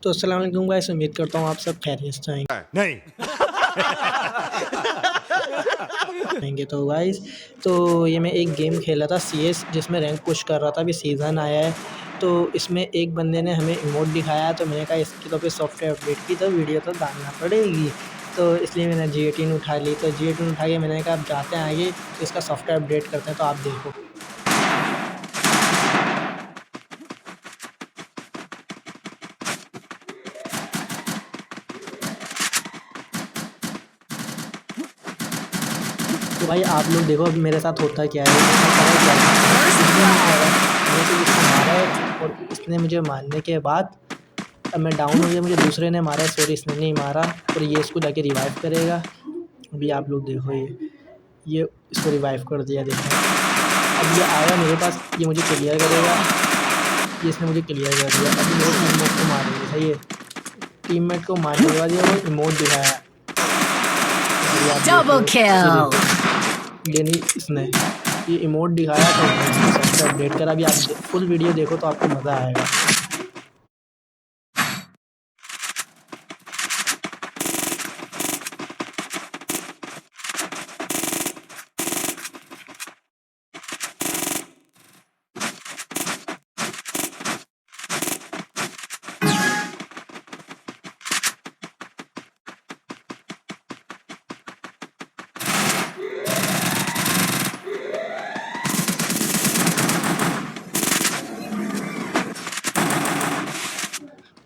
तो अस्सलाम वालेकुम गाइस, उम्मीद करता हूँ आप सब खैरियत से नहीं। होंगे। तो गाइस, तो ये मैं एक गेम खेला था CS, जिसमें रैंक पुश कर रहा था। अभी सीज़न आया है, तो इसमें एक बंदे ने हमें इमोट दिखाया, तो मैंने कहा इसकी तो फिर सॉफ्टवेयर अपडेट की तो वीडियो तो डालना पड़ेगी। तो इसलिए मैंने G18 उठा ली। तो G18 उठा के मैंने कहा अब जाते हैं आगे, तो इसका सॉफ्टवेयर अपडेट करते हैं। तो आप देखो। तो भाई आप लोग देखो अब मेरे साथ होता क्या है। मैंने तो इसको मारा है, और इसने मुझे मारने के बाद अब मैं डाउन हो गया। मुझे दूसरे ने मारा है, सॉरी इसने नहीं मारा। और ये इसको जाके रिवाइव करेगा। अभी आप लोग देखो, ये इसको रिवाइव कर दिया। देखो अब ये आएगा मेरे पास, ये मुझे क्लियर करेगा। ये इसने मुझे क्लियर कर दिया। अभी मेरे टीममेट को मारेंगे। सही है, टीममेट को मारने के बाद ये वो इमोट दिखाया। अभी आप Double देखो, ये kill. देखो, ये नहीं इसने ये इमोट दिखाया, तो मैंने इसको सॉफ्टवेयर अपडेट करा। अभी आप फुल वीडियो देखो तो आपको मज़ा आएगा।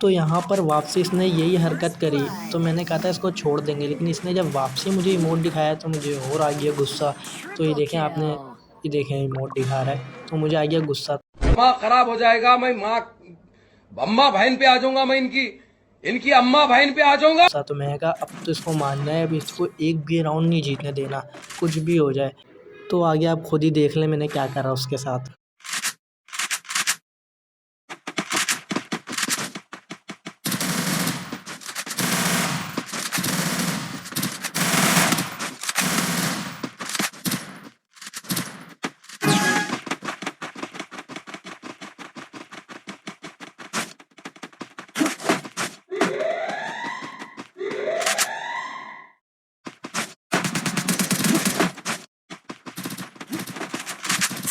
तो यहाँ पर वापसी इसने यही हरकत करी, तो मैंने कहा था इसको छोड़ देंगे, लेकिन इसने जब वापसी मुझे इमोट दिखाया तो मुझे और आ गया गुस्सा। तो ये देखें आपने, ये देखें इमोट दिखा रहा है, तो मुझे आ गया गुस्सा। दिमाग खराब हो जाएगा। मैं माँ अम्मा बहन पे आ जाऊंगा। मैं इनकी अम्मा बहन पे आ जाऊंगा। तो मैंने कहा अब तो इसको मानना है, अब इसको एक भी राउंड नहीं जीतने देना, कुछ भी हो जाए। तो आगे आप खुद ही देख लें मैंने क्या करा उसके साथ।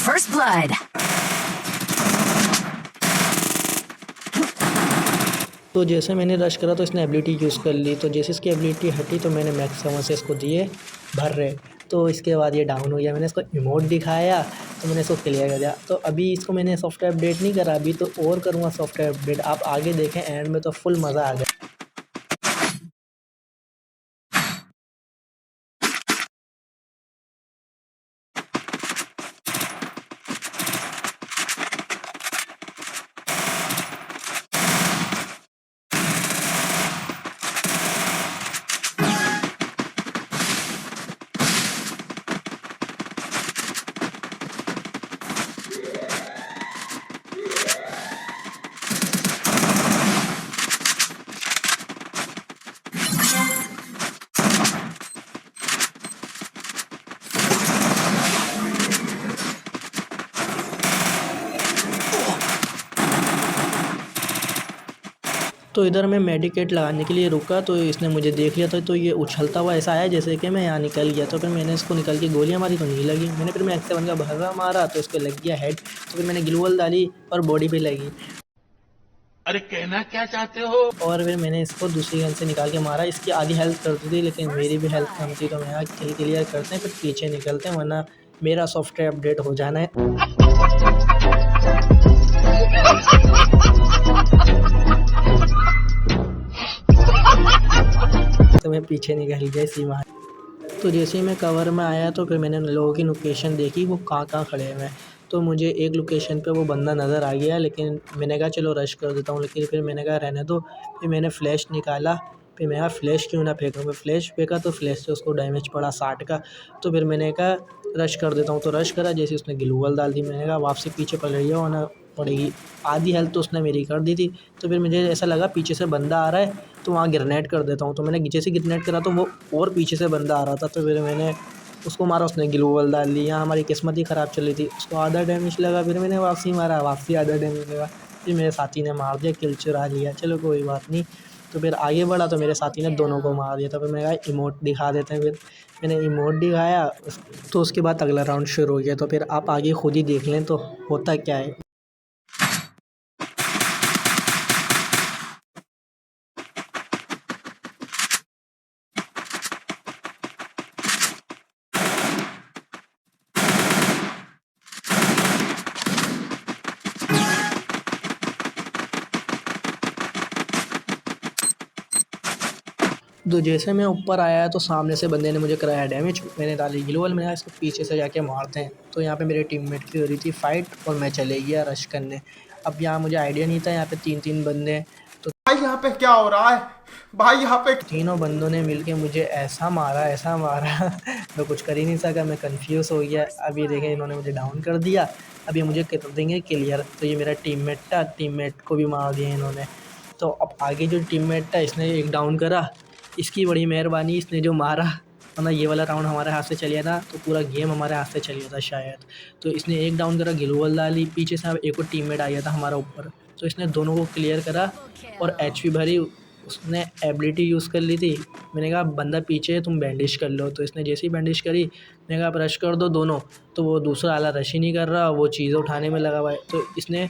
First blood. तो जैसे मैंने रश करा तो इसने एबिलिटी यूज़ कर ली। तो जैसे इसकी एबिलिटी हटी तो मैंने मैक्स 7 से इसको दिए भर रहे। तो इसके बाद ये डाउन हो गया। मैंने इसको इमोट दिखाया, तो मैंने इसको क्लियर कर दिया। तो अभी इसको मैंने सॉफ्टवेयर अपडेट नहीं करा, अभी तो और करूँगा सॉफ्टवेयर अपडेट। आप आगे देखें, एंड में तो फुल मज़ा आ गया। तो इधर मैं मेडिकेट लगाने के लिए रुका, तो इसने मुझे देख लिया था। तो ये उछलता हुआ ऐसा आया जैसे कि मैं यहाँ निकल गया। तो फिर मैंने इसको निकल के गोलियाँ मारी तो नहीं लगी। मैंने फिर मैक्स 7 का भर्रा मारा तो इसको लग गया हेड। तो फिर मैंने ग्लूवल डाली और बॉडी पे लगी। अरे कहना क्या चाहते हो? और फिर मैंने इसको दूसरी गन से निकाल के मारा। इसकी आधी हेल्थ करती थी, लेकिन मेरी भी हेल्थ कम थी। तो मैं यहाँ किल क्लियर करते हैं, फिर पीछे निकलते हैं, वरना मेरा सॉफ्टवेयर अपडेट हो जाना है। तो मैं पीछे निकल गया इसी बार। तो जैसे ही मैं कवर में आया तो फिर मैंने लोगों की लोकेशन देखी, वो कहाँ खड़े हुए हैं। तो मुझे एक लोकेशन पे वो बंदा नज़र आ गया, लेकिन मैंने कहा चलो रश कर देता हूँ, लेकिन फिर मैंने कहा रहने दो। फिर मैंने फ्लैश निकाला। फिर मैं कहा फ्लैश क्यों ना फेंकूँ। मैं फ्लैश फेंका तो फ्लैश से उसको डैमेज पड़ा 60 का। तो फिर मैंने कहा रश कर देता हूँ, तो रश करा। जैसे उसने ग्लूवल डाल दी, मैंने कहा वापसी पीछे पड़ रही है वरना पड़ेगी। आधी हेल्थ तो उसने मेरी कर दी थी। तो फिर मुझे ऐसा लगा पीछे से बंदा आ रहा है, तो वहाँ ग्रेनेड कर देता हूँ। तो मैंने जैसे ग्रेनेड करा तो वो और पीछे से बंदा आ रहा था। तो फिर मैंने उसको मारा, उसने ग्लूवल डाल दी। यहाँ हमारी किस्मत ही ख़राब चल रही थी, उसको आधा डैमेज लगा। फिर मैंने वापसी मारा, वापसी आधा डैमेज लगा। फिर मेरे साथी ने मार दिया, किल चुरा लिया। चलो कोई बात नहीं। तो फिर आगे बढ़ा तो मेरे साथी ने दोनों को मार दिया। तो फिर मैंने कहा इमोट दिखा देते हैं। फिर मैंने इमोट दिखाया तो उसके बाद अगला राउंड शुरू हो गया। तो फिर आप आगे खुद ही देख लें तो होता क्या है। तो जैसे मैं ऊपर आया तो सामने से बंदे ने मुझे कराया डैमेज। मैंने डाली ग्लोवल, मैंने कहा इसको पीछे से जाके मारते हैं। तो यहाँ पे मेरे टीममेट की हो रही थी फ़ाइट और मैं चले गया रश करने। अब यहाँ मुझे आइडिया नहीं था, यहाँ पे 3-3 बंदे हैं। तो भाई यहाँ पे क्या हो रहा है भाई? यहाँ पे तीनों बंदों ने मिलके मुझे ऐसा मारा मैं कुछ कर ही नहीं सका, मैं कंफ्यूज हो गया। अब ये देखें इन्होंने मुझे डाउन कर दिया। अब ये मुझे कर देंगे क्लियर। तो ये मेरा टीममेट था, टीममेट को भी मार दिया इन्होंने। तो अब आगे जो टीममेट था इसने एक डाउन करा, इसकी बड़ी मेहरबानी, इसने जो मारा, वरना ये वाला राउंड हमारे हाथ से चलिया था तो पूरा गेम हमारे हाथ से चलिया था शायद। तो इसने एक डाउन करा, ग्लोवल डाली, पीछे से अब एक और टीममेट आया था हमारा ऊपर। तो इसने दोनों को क्लियर करा और एचपी भरी। उसने एबिलिटी यूज़ कर ली थी। मैंने कहा बंदा पीछे है, तुम बैंडिश कर लो। तो इसने जैसे ही बैंडिश करी, मैंने कहा आप रश कर दो दोनों। तो वो दूसरा आला रश ही नहीं कर रहा, वो चीज़ें उठाने में लगा हुआ है। तो इसने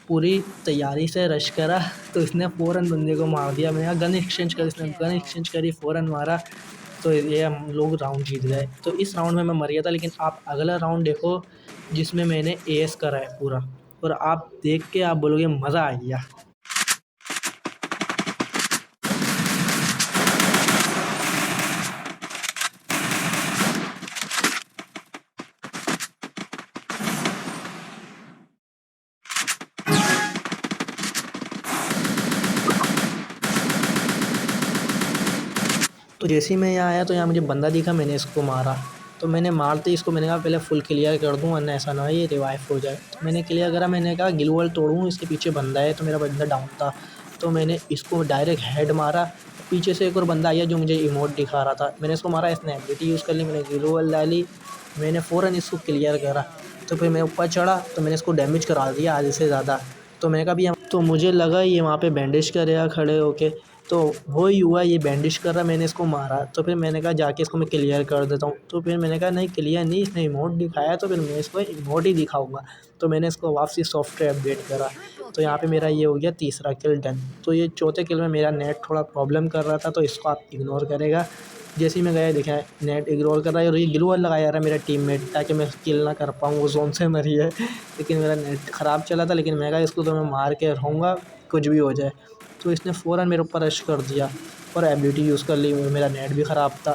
पूरी तैयारी से रश करा तो इसने फ़ौरन बंदे को मार दिया। मैंने कहा गन एक्सचेंज कर, इसने गन एक्सचेंज करी, फ़ौरन मारा। तो ये हम लोग राउंड जीत गए। तो इस राउंड में मैं मर गया था, लेकिन आप अगला राउंड देखो जिसमें मैंने एएस करा है पूरा, और आप देख के आप बोलोगे मज़ा आ गया। तो जैसे ही मैं यहाँ आया तो यहाँ मुझे बंदा दिखा, मैंने इसको मारा। तो मैंने मारते इसको मैंने कहा पहले फुल क्लियर कर दूँ वरना ऐसा ना हो ये रिवाइव हो जाए। तो मैंने क्लियर करा, मैंने कहा गिलवॉल तोड़ूँ, इसके पीछे बंदा है। तो मेरा बंदा डाउन था, तो मैंने इसको डायरेक्ट हेड मारा। पीछे से एक और बंदा आया जो मुझे इमोट दिखा रहा था, मैंने इसको मारा, इसने एबिलिटी यूज़ कर ली, मैंने गिलवॉल डाली, मैंने फ़ौरन इसको क्लियर करा। तो फिर मैं ऊपर चढ़ा तो मैंने इसको डैमेज करा दिया आधे से ज़्यादा। तो मैंने कहा भैया, तो मुझे लगा ये वहाँ पे बैंडेज करेगा खड़े होके, तो वो ही हुआ, ये बैंडेज कर रहा, मैंने इसको मारा। तो फिर मैंने कहा जाके इसको मैं क्लियर कर देता हूँ। तो फिर मैंने कहा नहीं क्लियर नहीं, इसने इमोट दिखाया तो फिर मैं इसको इमोट ही दिखाऊंगा। तो मैंने इसको वापसी सॉफ्टवेयर अपडेट करा। तो यहाँ पे मेरा ये हो गया तीसरा किल डन। तो ये चौथे किल में मेरा नेट थोड़ा प्रॉब्लम कर रहा था, तो इसको आप इग्नोर करेगा। जैसे ही मैं गया देखा नेट इग्नोर कर रहा है और ये ग्लूवल लगाया रहा है मेरा टीममेट, ताकि मैं किल ना कर पाऊँ, वो जोन से मरी है। लेकिन मेरा नेट ख़राब चला था, लेकिन मैं कहा इसको तो मैं मार के रहूँगा कुछ भी हो जाए। तो इसने फ़ौरन मेरे ऊपर रश कर दिया और एबिलिटी यूज़ कर ली। मेरा नेट भी ख़राब था,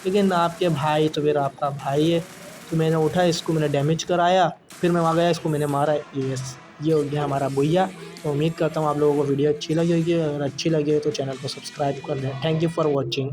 लेकिन आपके भाई तो फिर आपका भाई है। तो मैंने उठा इसको, मैंने डैमेज कराया, फिर मैं वहाँ गया, इसको मैंने मारा। ये हो गया हमारा भैया। तो उम्मीद करता हूँ आप लोगों को वीडियो अच्छी लगी होगी। अगर अच्छी लगी हो तो चैनल को सब्सक्राइब कर दें। Thank you for watching.